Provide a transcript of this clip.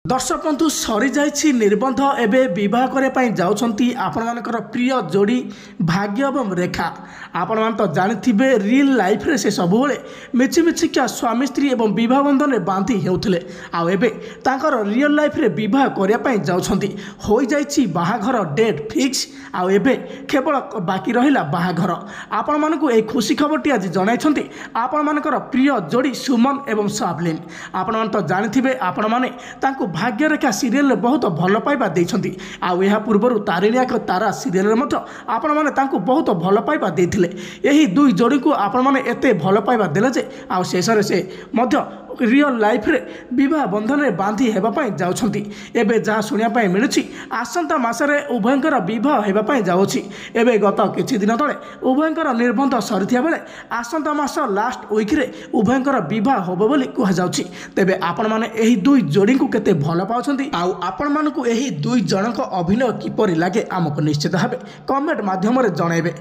दर्शक बंधु सरी जाइछि निबंध एवं बह करने जाउछंती आपण मानकर प्रिय जोड़ी भाग्य एवं रेखा। आपण मान तो जानिथिबे रियल लाइफ रे से सब बेले मिछिमिछिका स्वामी स्त्री एवं विवाह बंधन में बांधी हेउथिले आउ एबे तांकर रियल लाइफ रे विवाह करने जाउछंती होई जाइछि बाहाघर डेट फिक्स आउ एबे केवल बाकी रहिला बाहाघर। आपण मानकु ए खुशी खबरटी आज जणाइछंती आपण मानकर प्रिय जोड़ी सुमन एवं साबलिन। आपण मान तो जानिथिबे आपण माने तांकु भाग्यरेखा सीरियल बहुत भल पाइबा देइछंती आउ एहा पूर्वरु तारिणी एक तारा सीरियल रे मध्य आपण माने तांकु बहुत भल पाइबा देइथिले। एही दुई जोड़ी को आपण माने एते भल पाइबा देले जे आउ शेषरे से मध्य रियल लाइफ रे विवाह बंधन में बांधी हेबापई जाउछंती। एबे जहाँ शुणिया पई मिलुछि आसंता मासरे उभयंकर विवाह हेबापई जाउछि। एबे गत किछि दिन तले उभयंकर निर्बंध सरिथिया बेले आसंता मास लास्ट वीक रे उभयंकर विवाह होबो बोली कुहा जाउछि। तेबे आपण माने एही दुई जोड़ी को केते भल पाउछंती आउ आपण मानकु एही दुई जनक अभिनय किपरि लागे आमको निश्चित भाबे कमेंट माध्यम रे जणाइबे।